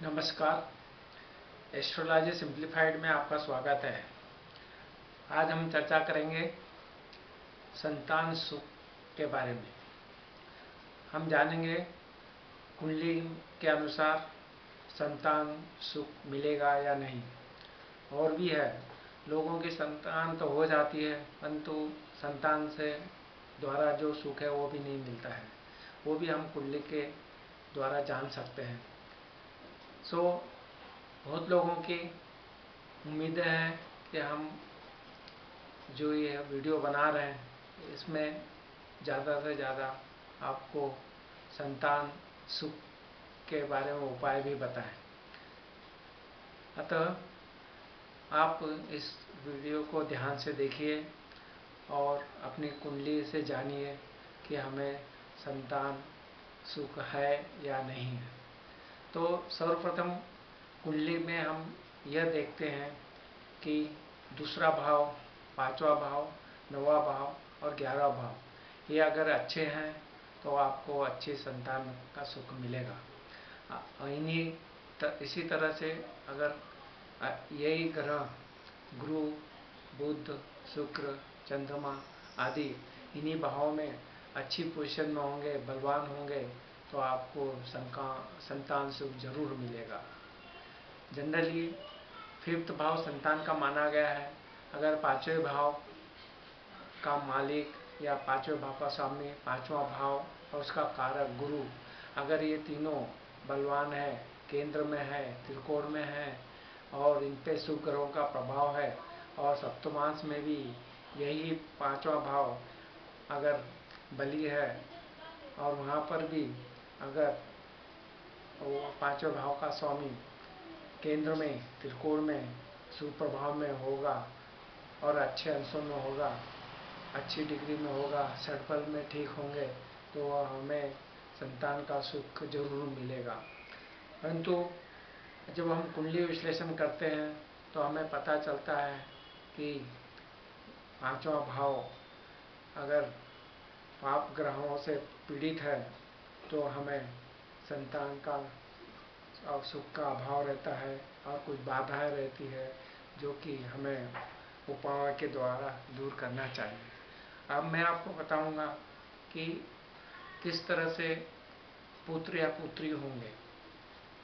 नमस्कार। Astrology simplified में आपका स्वागत है। आज हम चर्चा करेंगे संतान सुख के बारे में। हम जानेंगे कुंडली के अनुसार संतान सुख मिलेगा या नहीं। और भी है, लोगों की संतान तो हो जाती है परंतु संतान से द्वारा जो सुख है वो भी नहीं मिलता है। वो भी हम कुंडली के द्वारा जान सकते हैं। बहुत लोगों की उम्मीदें हैं कि हम जो ये वीडियो बना रहे हैं इसमें ज़्यादा से ज़्यादा आपको संतान सुख के बारे में उपाय भी बताएं। अतः आप इस वीडियो को ध्यान से देखिए और अपनी कुंडली से जानिए कि हमें संतान सुख है या नहीं है। तो सर्वप्रथम कुंडली में हम यह देखते हैं कि दूसरा भाव, पांचवा भाव, नौवां भाव और 11वां भाव ये अगर अच्छे हैं तो आपको अच्छी संतान का सुख मिलेगा। इसी तरह से अगर यही ग्रह गुरु, बुध, शुक्र, चंद्रमा आदि इन्हीं भावों में अच्छी पोजीशन में होंगे, बलवान होंगे तो आपको संतान सुख जरूर मिलेगा। जनरली 5th भाव संतान का माना गया है। अगर 5वें भाव का मालिक या 5वें भाव का स्वामी, 5वां भाव और उसका कारक गुरु, अगर ये तीनों बलवान है, केंद्र में है, त्रिकोण में है और इन पे शुभ ग्रहों का प्रभाव है और सप्तमांश में भी यही 5वां भाव अगर बली है और वहाँ पर भी अगर वो 5वें भाव का स्वामी केंद्र में, त्रिकोण में, शुभ प्रभाव में होगा और अच्छे अंशों में होगा, अच्छी डिग्री में होगा, षटफल में ठीक होंगे तो हमें संतान का सुख जरूर मिलेगा। परंतु जब हम कुंडली विश्लेषण करते हैं तो हमें पता चलता है कि 5वां भाव अगर पाप ग्रहों से पीड़ित है तो हमें संतान का और सुख का अभाव रहता है और कुछ बाधाएं रहती है जो कि हमें उपाय के द्वारा दूर करना चाहिए। अब मैं आपको बताऊंगा कि किस तरह से पुत्र या पुत्री होंगे।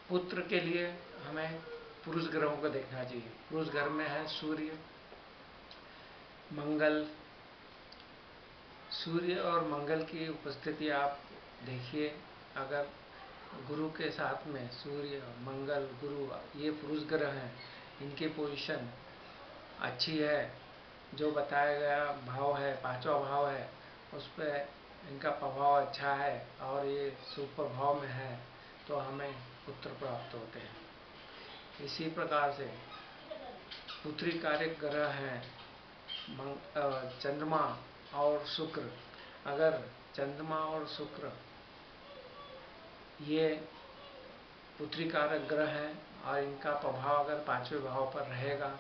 पुत्र के लिए हमें पुरुष ग्रहों को देखना चाहिए। पुरुष घर में है सूर्य, मंगल। सूर्य और मंगल की उपस्थिति आप देखिए। अगर गुरु के साथ में सूर्य, मंगल, गुरु ये पुरुष ग्रह हैं, इनकी पोजीशन अच्छी है, जो बताया गया भाव है, 5वां भाव है, उस पर इनका प्रभाव अच्छा है और ये शुभ प्रभाव में है तो हमें पुत्र प्राप्त होते हैं। इसी प्रकार से पुत्री कारक ग्रह हैं चंद्रमा और शुक्र। अगर चंद्रमा और शुक्र ये पुत्री कारक ग्रह हैं और इनका प्रभाव अगर 5वें भाव पर रहेगा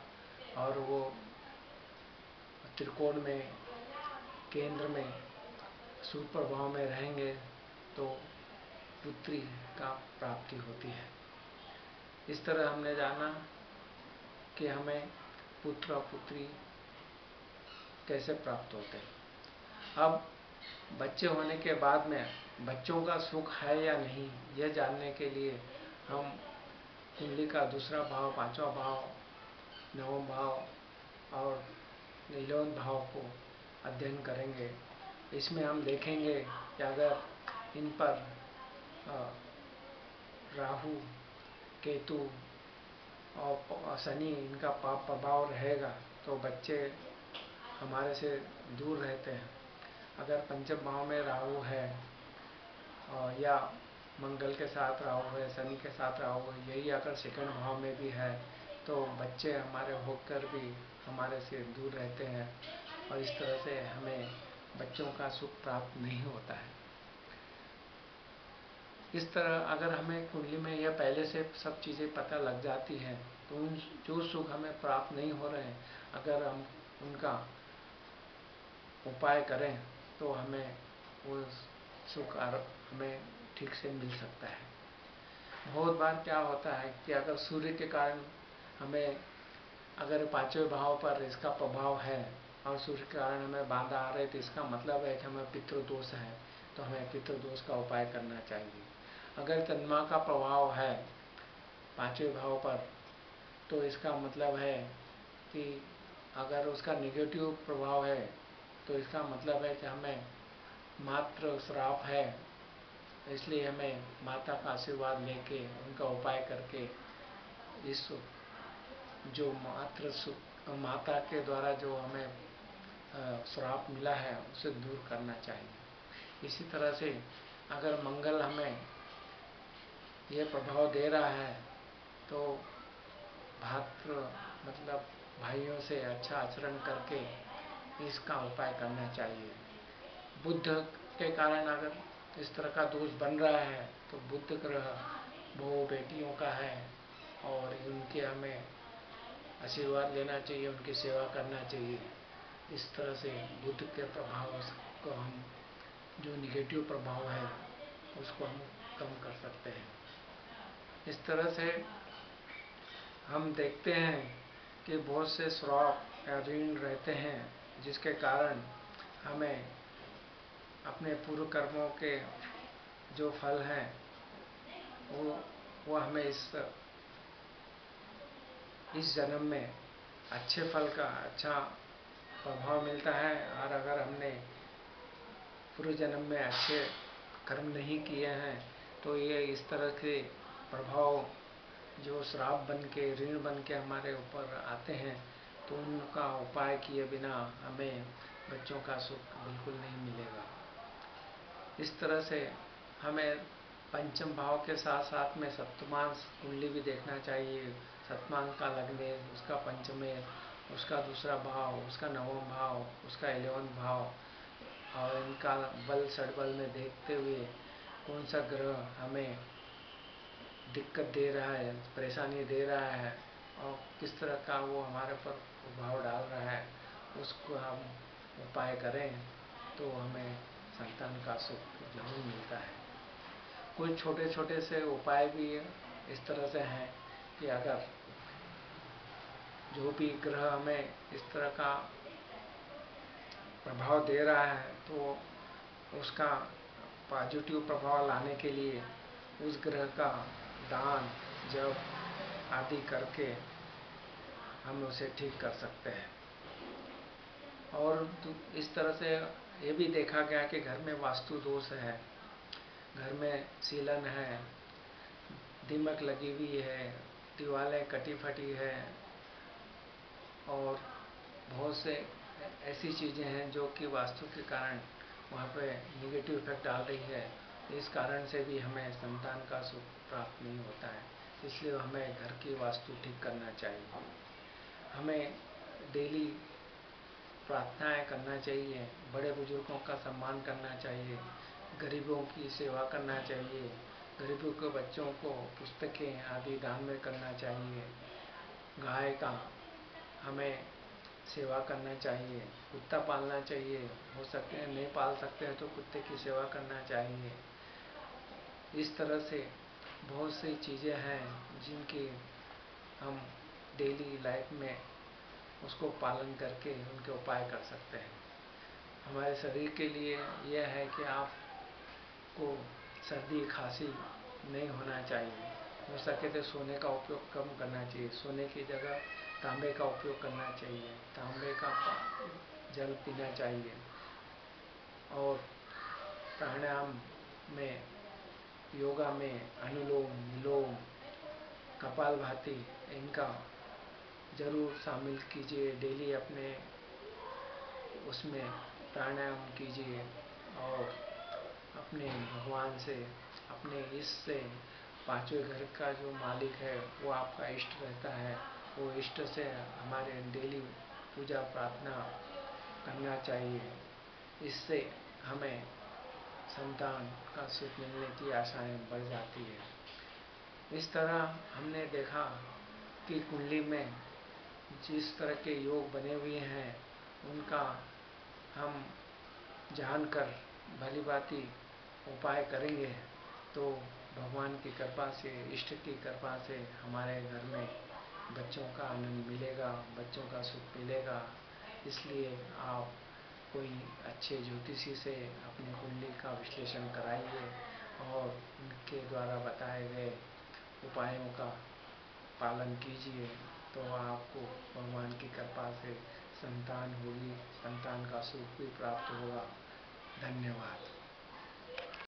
और वो त्रिकोण में, केंद्र में, शुभ प्रभाव में रहेंगे तो पुत्री का प्राप्ति होती है। इस तरह हमने जाना कि हमें पुत्र और पुत्री कैसे प्राप्त होते हैं। अब बच्चे होने के बाद में बच्चों का सुख है या नहीं यह जानने के लिए हम कुंडली का दूसरा भाव, 5वां भाव, 9वां भाव और 11वें भाव को अध्ययन करेंगे। इसमें हम देखेंगे कि अगर इन पर राहु, केतु और शनि इनका पाप प्रभाव रहेगा तो बच्चे हमारे से दूर रहते हैं। अगर पंचम भाव में राहु है या मंगल के साथ राहु है, शनि के साथ राहु है, यही अगर सेकंड भाव में भी है तो बच्चे हमारे होकर भी हमारे से दूर रहते हैं और इस तरह से हमें बच्चों का सुख प्राप्त नहीं होता है। इस तरह अगर हमें कुंडली में यह पहले से सब चीज़ें पता लग जाती हैं तो उन जो सुख हमें प्राप्त नहीं हो रहे हैं अगर हम उनका उपाय करें तो हमें वो सुख हमें ठीक से मिल सकता है। बहुत बार क्या होता है कि अगर सूर्य के कारण हमें, अगर पांचवें भाव पर इसका प्रभाव है और सूर्य के कारण हमें बाधा आ रही, तो इसका मतलब है कि हमें पितृदोष है, तो हमें पितृदोष का उपाय करना चाहिए। अगर चंद्रमा का प्रभाव है पांचवें भाव पर, तो इसका मतलब है कि अगर उसका नेगेटिव प्रभाव है, तो इसका मतलब है कि हमें मात्र श्राप है, इसलिए हमें माता का आशीर्वाद लेके उनका उपाय करके इस जो माता के द्वारा जो हमें श्राप मिला है उसे दूर करना चाहिए। इसी तरह से अगर मंगल हमें ये प्रभाव दे रहा है, तो भात्र मतलब भाइयों से अच्छा आचरण करके इसका उपाय करना चाहिए। बुध के कारण अगर इस तरह का दोष बन रहा है, तो बुध ग्रह बहु बेटियों का है और उनके हमें आशीर्वाद लेना चाहिए, उनकी सेवा करना चाहिए। इस तरह से बुध के प्रभाव को हम, जो निगेटिव प्रभाव है उसको हम कम कर सकते हैं। इस तरह से हम देखते हैं कि बहुत से श्राप या ऋण रहते हैं, जिसके कारण हमें अपने पूर्व कर्मों के जो फल हैं वो हमें इस जन्म में अच्छे फल का अच्छा प्रभाव मिलता है। और अगर हमने पूर्व जन्म में अच्छे कर्म नहीं किए हैं, तो ये इस तरह के प्रभाव जो श्राप बन के, ऋण बन के हमारे ऊपर आते हैं, तो उनका उपाय किए बिना हमें बच्चों का सुख बिल्कुल नहीं मिलेगा। इस तरह से हमें पंचम भाव के साथ साथ में सप्तमांश कुंडली भी देखना चाहिए। सप्तमांश का लग्न, उसका पंचमें, उसका दूसरा भाव, उसका नवम भाव, उसका 11वां भाव, और इनका बल षडबल में देखते हुए कौन सा ग्रह हमें दिक्कत दे रहा है, परेशानी दे रहा है और किस तरह का वो हमारे पर प्रभाव डाल रहा है, उसको हम उपाय करें तो हमें संतान का सुख जरूर मिलता है। कुछ छोटे छोटे से उपाय भी इस तरह से हैं कि अगर जो भी ग्रह हमें इस तरह का प्रभाव दे रहा है, तो उसका पॉजिटिव प्रभाव लाने के लिए उस ग्रह का दान जप आदि करके हम उसे ठीक कर सकते हैं। और इस तरह से ये भी देखा गया कि घर में वास्तु दोष है, घर में सीलन है, दीमक लगी हुई है, दीवारें कटी फटी है और बहुत से ऐसी चीज़ें हैं जो कि वास्तु के कारण वहाँ पे निगेटिव इफेक्ट डाल रही है। इस कारण से भी हमें संतान का सुख प्राप्त नहीं होता है, इसलिए हमें घर की वास्तु ठीक करना चाहिए। हमें डेली प्रार्थनाएं करना चाहिए, बड़े बुजुर्गों का सम्मान करना चाहिए, गरीबों की सेवा करना चाहिए, गरीबों के बच्चों को पुस्तकें आदि दान में करना चाहिए, गाय का हमें सेवा करना चाहिए, कुत्ता पालना चाहिए, हो सकते हैं नहीं पाल सकते हैं तो कुत्ते की सेवा करना चाहिए। इस तरह से बहुत सी चीज़ें हैं जिनकी हम डेली लाइफ में उसको पालन करके उनके उपाय कर सकते हैं। हमारे शरीर के लिए यह है कि आपको सर्दी खांसी नहीं होना चाहिए, हो सके तो सोने का उपयोग कम करना चाहिए, सोने की जगह तांबे का उपयोग करना चाहिए, तांबे का जल पीना चाहिए। और प्राणायाम में, योगा में अनुलोम विलोम कपालभाति इनका जरूर शामिल कीजिए, डेली अपने उसमें प्राणायाम कीजिए और अपने भगवान से, अपने इससे, पांचवें घर का जो मालिक है वो आपका इष्ट रहता है, वो इष्ट से हमारे डेली पूजा प्रार्थना करना चाहिए। इससे हमें संतान का सुख मिलने की आशाएं बढ़ जाती है। इस तरह हमने देखा कि कुंडली में जिस तरह के योग बने हुए हैं उनका हम जानकर भली भांति उपाय करेंगे तो भगवान की कृपा से, इष्ट की कृपा से हमारे घर में बच्चों का आनंद मिलेगा, बच्चों का सुख मिलेगा। इसलिए आप कोई अच्छे ज्योतिषी से अपनी कुंडली का विश्लेषण कराइए और उनके द्वारा बताए गए उपायों का पालन कीजिए, तो आपको भगवान की कृपा से संतान होगी, संतान का सुख भी प्राप्त होगा। धन्यवाद।